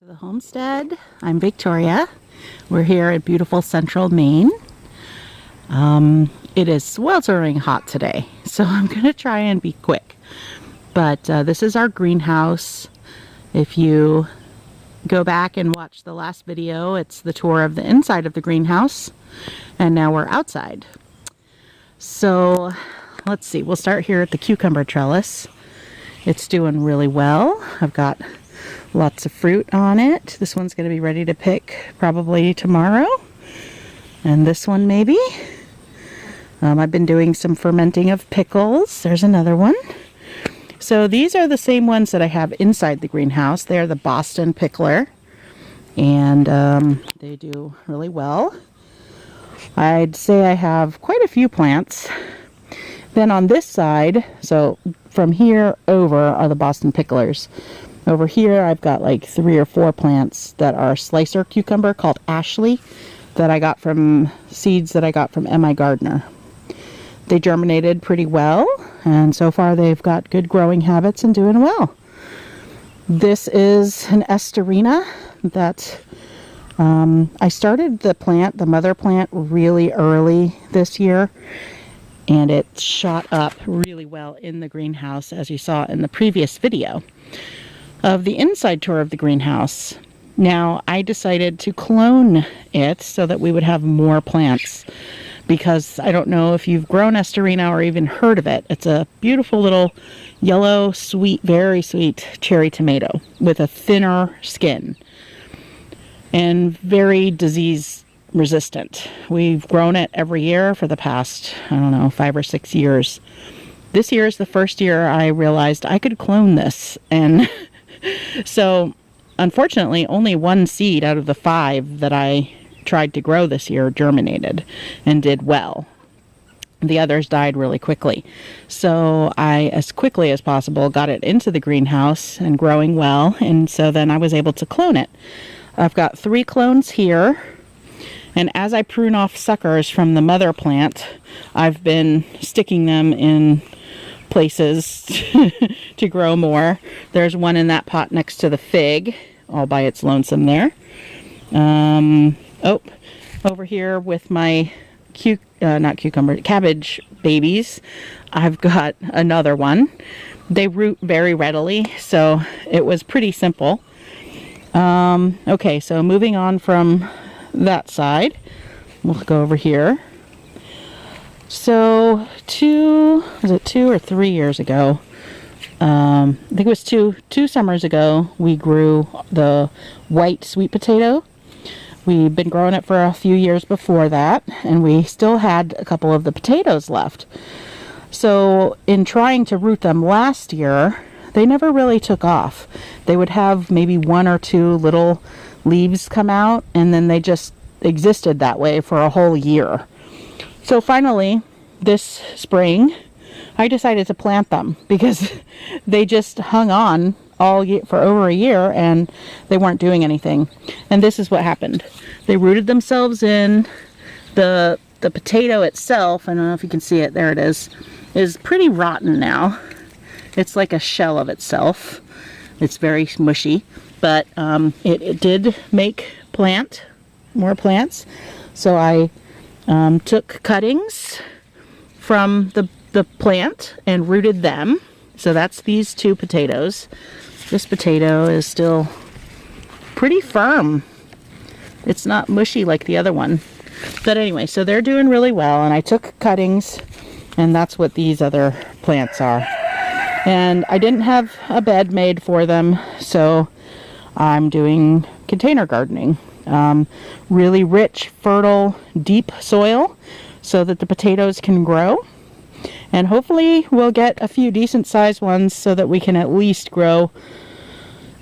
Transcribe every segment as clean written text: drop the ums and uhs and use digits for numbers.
The homestead. I'm Victoria. We're here at beautiful central Maine. It is sweltering hot today, so I'm going to try and be quick. But this is our greenhouse. If you go back and watch the last video, it's the tour of the inside of the greenhouse, and now we're outside. So let's see, we'll start here at the cucumber trellis. It's doing really well. I've got lots of fruit on it. This one's going to be ready to pick probably tomorrow. And this one maybe. I've been doing some fermenting of pickles. There's another one. So these are the same ones that I have inside the greenhouse. They're the Boston pickler. And they do really well. I'd say I have quite a few plants. Then on this side, so from here over are the Boston picklers. Over here I've got like 3 or 4 plants that are slicer cucumber called Ashley that I got from seeds that I got from M.I. Gardner. They germinated pretty well, and so far they've got good growing habits and doing well. This is an Esterina that I started the mother plant really early this year, and it shot up really well in the greenhouse, as you saw in the previous video of the inside tour of the greenhouse. Now I decided to clone it so that we would have more plants, because I don't know if you've grown Esterina or even heard of it. It's a beautiful little yellow, sweet, very sweet cherry tomato with a thinner skin and very disease resistant. We've grown it every year for the past, I don't know, 5 or 6 years. This year is the first year I realized I could clone this, and so unfortunately only 1 seed out of the 5 that I tried to grow this year germinated and did well. The others died really quickly. So I, as quickly as possible, got it into the greenhouse and growing well, and so then I was able to clone it. I've got 3 clones here, and as I prune off suckers from the mother plant, I've been sticking them in places to grow more. There's one in that pot next to the fig, all by its lonesome there. Over here with my cabbage babies, I've got another one. They root very readily, so it was pretty simple. Okay, so moving on from that side, we'll go over here. So 2 or 3 years ago, I think it was two summers ago, we grew the white sweet potato. We'd been growing it for a few years before that, and we still had a couple of the potatoes left. So in trying to root them last year, they never really took off. They would have maybe 1 or 2 little leaves come out, and then they just existed that way for a whole year. So finally, this spring, I decided to plant them because they just hung on all year, for over a year, and they weren't doing anything. And this is what happened. They rooted themselves in. The potato itself, I don't know if you can see it, there it is pretty rotten now. It's like a shell of itself. It's very mushy, but it did make more plants. So I took cuttings from the plant and rooted them. So that's these 2 potatoes. This potato is still pretty firm. It's not mushy like the other one. But anyway, so they're doing really well, and I took cuttings, and that's what these other plants are. And I didn't have a bed made for them, so I'm doing container gardening. Really rich, fertile, deep soil so that the potatoes can grow. And hopefully we'll get a few decent sized ones so that we can at least grow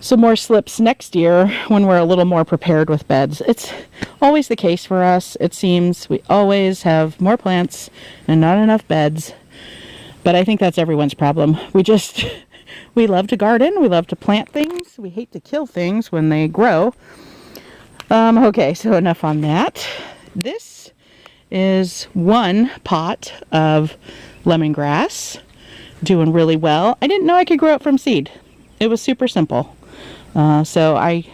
some more slips next year when we're a little more prepared with beds. It's always the case for us. It seems we always have more plants and not enough beds. But I think that's everyone's problem. We love to garden. We love to plant things. We hate to kill things when they grow. Okay, so enough on that. This is 1 pot of lemongrass, doing really well. I didn't know I could grow it from seed. It was super simple. So I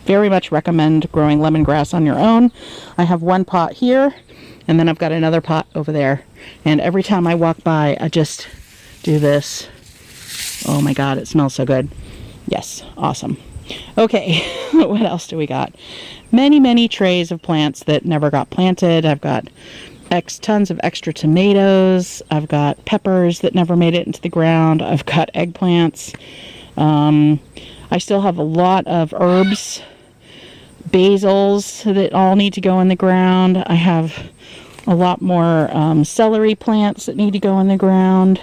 very much recommend growing lemongrass on your own. I have one pot here, and then I've got another pot over there. And every time I walk by, I just do this. Oh my God, it smells so good. Yes, awesome. Okay, what else do we got? Many, many trays of plants that never got planted. I've got tons of extra tomatoes. I've got peppers that never made it into the ground. I've got eggplants. I still have a lot of herbs, basils that all need to go in the ground. I have a lot more celery plants that need to go in the ground.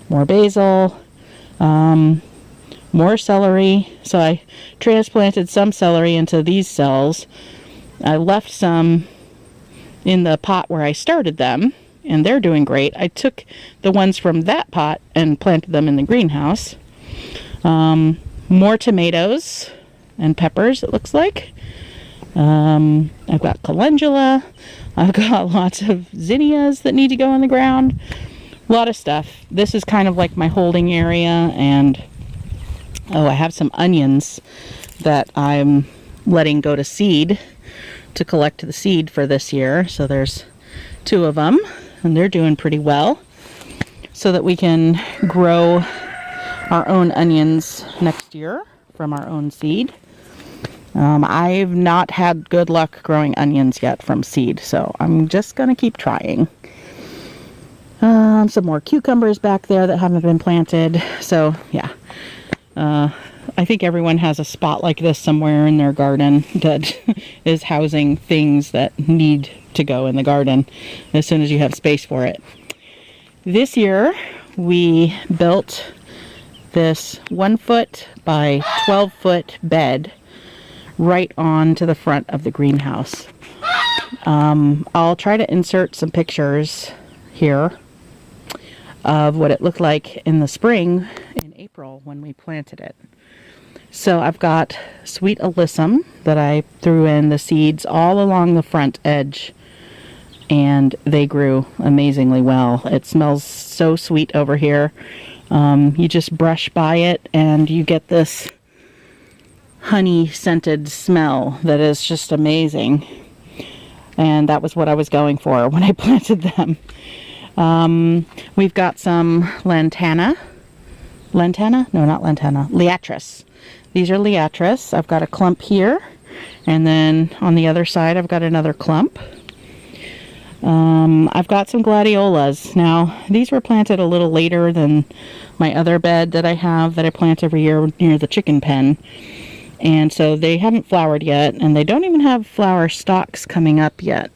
More basil. More celery. So I transplanted some celery into these cells. I left some in the pot where I started them, and they're doing great. I took the ones from that pot and planted them in the greenhouse. More tomatoes and peppers, it looks like. I've got calendula. I've got lots of zinnias that need to go in the ground. A lot of stuff. This is kind of like my holding area, and I have some onions that I'm letting go to seed to collect the seed for this year. So there's 2 of them, and they're doing pretty well, so that we can grow our own onions next year from our own seed. I've not had good luck growing onions yet from seed, so I'm just gonna keep trying. Some more cucumbers back there that haven't been planted. So yeah, I think everyone has a spot like this somewhere in their garden that is housing things that need to go in the garden as soon as you have space for it. This year we built this 1-foot by 12-foot bed right onto the front of the greenhouse. I'll try to insert some pictures here of what it looked like in the spring in April when we planted it. So I've got sweet alyssum that I threw in the seeds all along the front edge, and they grew amazingly well. It smells so sweet over here. You just brush by it and you get this honey scented smell that is just amazing. And that was what I was going for when I planted them. We've got some lantana. Lantana? No, not lantana. Liatris. These are Liatris. I've got a clump here, and then on the other side I've got another clump. I've got some gladiolas. Now, these were planted a little later than my other bed that I have that I plant every year near the chicken pen. And so they haven't flowered yet, and they don't even have flower stalks coming up yet.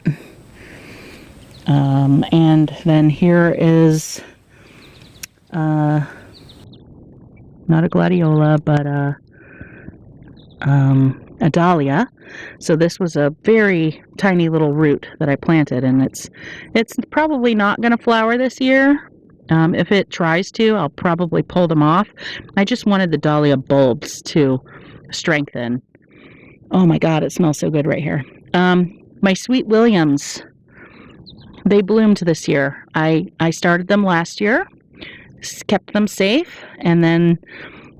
And then here is not a gladiola, but a dahlia. So this was a very tiny little root that I planted, and it's probably not going to flower this year. If it tries to, I'll probably pull them off. I just wanted the dahlia bulbs to strengthen. Oh my God, it smells so good right here. My sweet williams, they bloomed this year. I started them last year, kept them safe, and then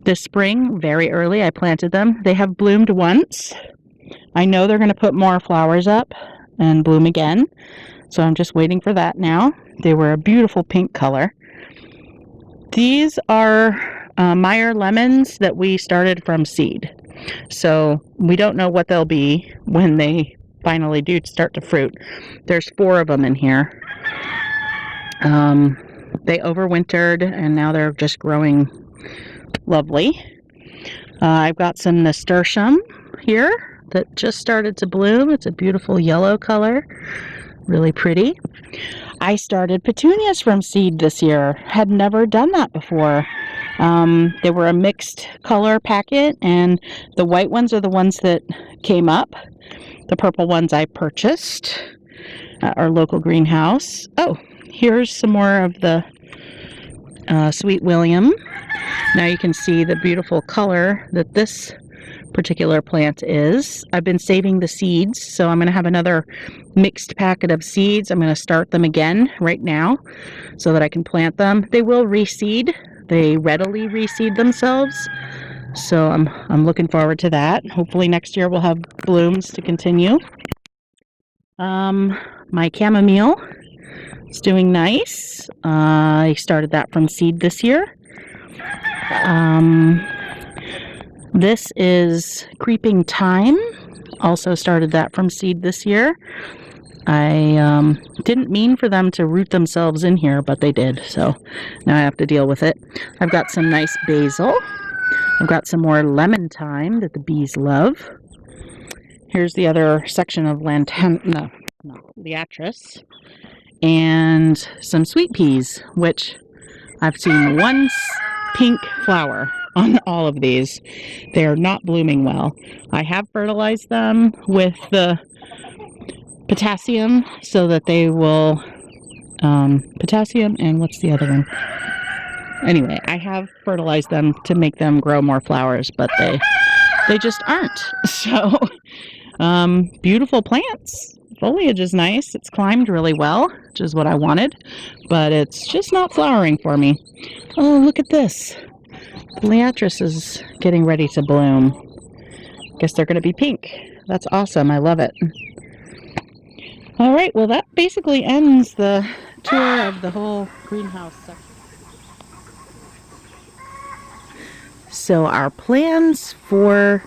this spring, very early, I planted them. They have bloomed once. I know they're going to put more flowers up and bloom again, so I'm just waiting for that now. They were a beautiful pink color. These are Meyer Lemons that we started from seed. So we don't know what they'll be when they finally do start to fruit. There's 4 of them in here. They overwintered, and now they're just growing lovely. I've got some nasturtium here that just started to bloom. It's a beautiful yellow color, really pretty. I started petunias from seed this year. Had never done that before. They were a mixed color packet, and the white ones are the ones that came up. The purple ones I purchased at our local greenhouse. Oh, here's some more of the Sweet William. Now you can see the beautiful color that this particular plant is. I've been saving the seeds, so I'm going to have another mixed packet of seeds. I'm going to start them again right now so that I can plant them. They will reseed. They readily reseed themselves. So I'm looking forward to that. Hopefully next year we'll have blooms to continue. My chamomile is doing nice. I started that from seed this year. This is creeping thyme. Also started that from seed this year. I didn't mean for them to root themselves in here, but they did, so now I have to deal with it. I've got some nice basil. I've got some more lemon thyme that the bees love. Here's the other section of Liatris. And some sweet peas, which I've seen one pink flower on all of these. They are not blooming well. I have fertilized them with the potassium so that they will, potassium and what's the other one? Anyway, I have fertilized them to make them grow more flowers, but they just aren't. So, beautiful plants. Foliage is nice. It's climbed really well, which is what I wanted, but it's just not flowering for me. Oh, look at this. The Liatris is getting ready to bloom. Guess they're going to be pink. That's awesome. I love it. All right, well, that basically ends the tour of the whole greenhouse section. So our plans for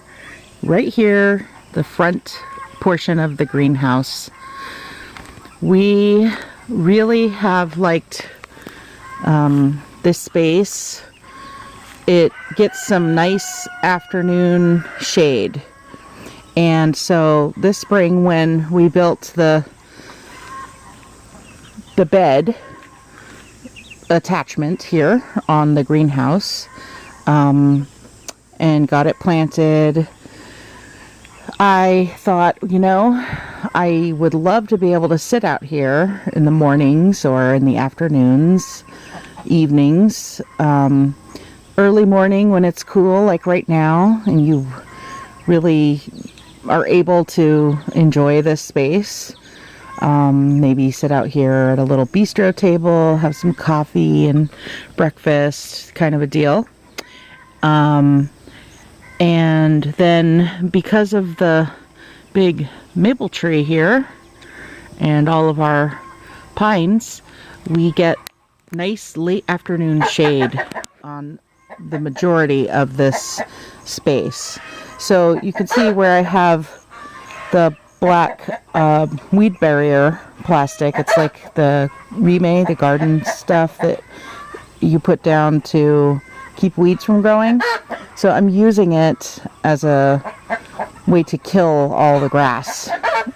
right here, the front portion of the greenhouse, we really have liked this space. It gets some nice afternoon shade. And so this spring, when we built the bed attachment here on the greenhouse, and got it planted, I thought, you know, I would love to be able to sit out here in the mornings or in the afternoons, evenings, early morning when it's cool, like right now, and you really are able to enjoy this space. Maybe sit out here at a little bistro table, have some coffee and breakfast, kind of a deal. And then because of the big maple tree here and all of our pines, we get nice late afternoon shade on the majority of this space. So you can see where I have the black weed barrier plastic. It's like the Rime, the garden stuff that you put down to keep weeds from growing. So I'm using it as a way to kill all the grass.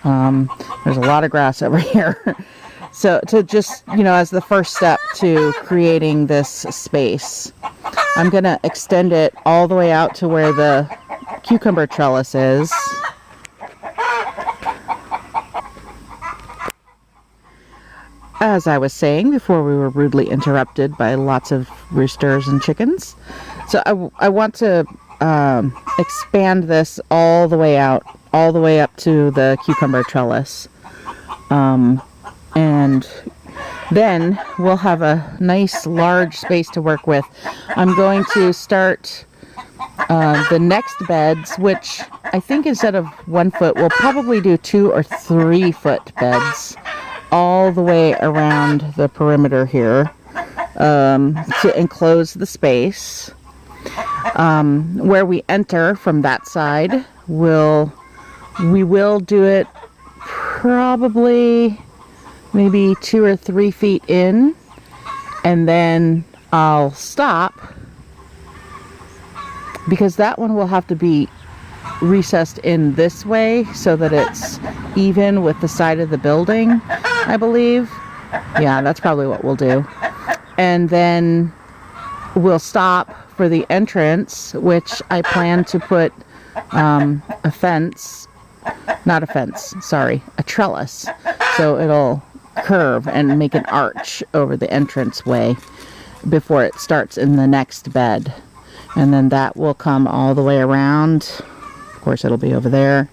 There's a lot of grass over here. So to just, you know, as the first step to creating this space, I'm going to extend it all the way out to where the cucumber trellis is. As I was saying before we were rudely interrupted by lots of roosters and chickens. So I want to expand this all the way out, all the way up to the cucumber trellis. And then we'll have a nice large space to work with. I'm going to start the next beds, which I think instead of 1 foot, we'll probably do 2 or 3 foot beds all the way around the perimeter here to enclose the space. Where we enter from that side, we will do it probably maybe 2 or 3 feet in, and then I'll stop because that one will have to be recessed in this way so that it's even with the side of the building, I believe. Yeah, that's probably what we'll do. And then we'll stop for the entrance, which I plan to put a fence, not a fence, sorry, a trellis. So it'll curve and make an arch over the entranceway before it starts in the next bed. And then that will come all the way around. Of course, it'll be over there.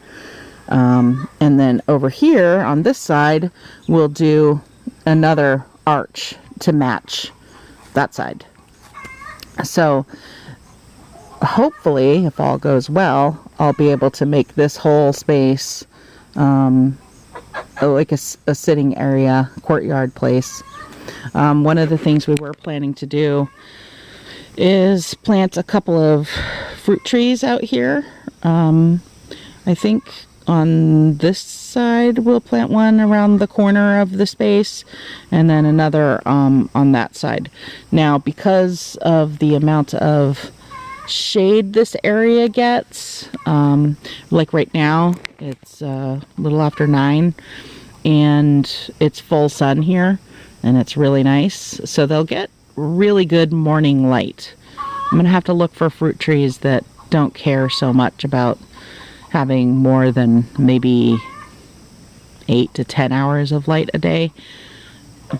And then over here on this side, we'll do another arch to match that side. So hopefully, if all goes well, I'll be able to make this whole space like a sitting area, courtyard place. One of the things we were planning to do is plant a couple of fruit trees out here. I think on this side we'll plant one around the corner of the space, and then another on that side. Now, because of the amount of shade this area gets, like right now it's a little after 9 and it's full sun here and it's really nice, so they'll get really good morning light. I'm gonna have to look for fruit trees that don't care so much about having more than maybe 8 to 10 hours of light a day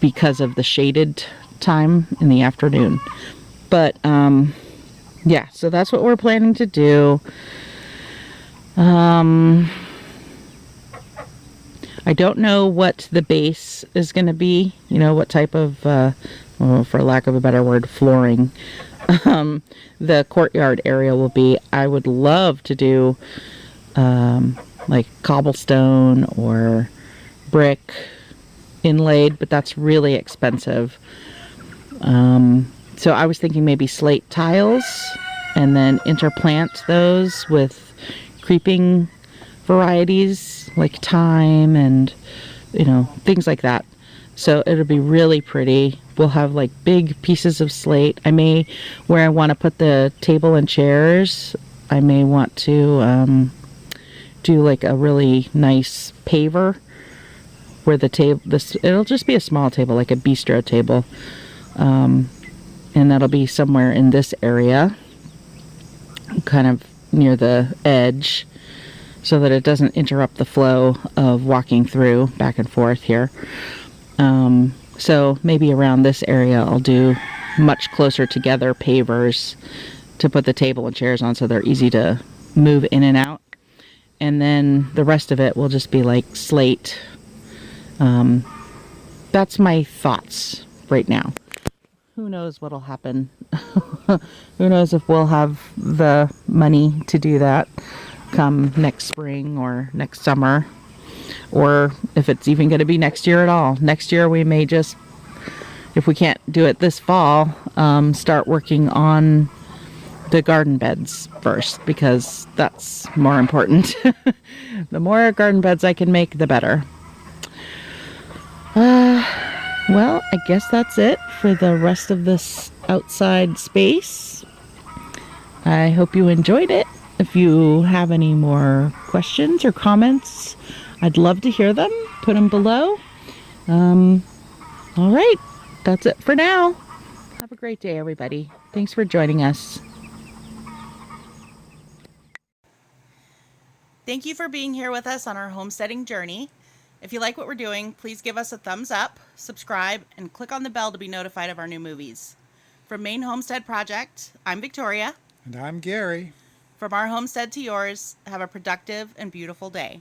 because of the shaded time in the afternoon. But yeah, so that's what we're planning to do. I don't know what the base is going to be, you know, what type of, well, for lack of a better word, flooring the courtyard area will be. I would love to do like cobblestone or brick inlaid, but that's really expensive. So I was thinking maybe slate tiles and then interplant those with creeping varieties like thyme and, you know, things like that. So it'll be really pretty. We'll have like big pieces of slate. I may, where I want to put the table and chairs, I may want to do like a really nice paver where the table, it'll just be a small table, like a bistro table. And that'll be somewhere in this area, kind of near the edge, so that it doesn't interrupt the flow of walking through back and forth here. So maybe around this area I'll do much closer together pavers to put the table and chairs on so they're easy to move in and out. And then the rest of it will just be like slate. That's my thoughts right now. Who knows what'll happen? Who knows if we'll have the money to do that come next spring or next summer, or if it's even going to be next year at all. Next year we may just, if we can't do it this fall, start working on the garden beds first, because that's more important. The more garden beds I can make, the better. Well, I guess that's it for the rest of this outside space. I hope you enjoyed it. If you have any more questions or comments, I'd love to hear them. Put them below. All right, that's it for now. Have a great day, everybody. Thanks for joining us. Thank you for being here with us on our homesteading journey. If you like what we're doing, please give us a thumbs up, subscribe, and click on the bell to be notified of our new movies. From Maine.Homestead.Project, I'm Victoria. And I'm Gary. From our homestead to yours, have a productive and beautiful day.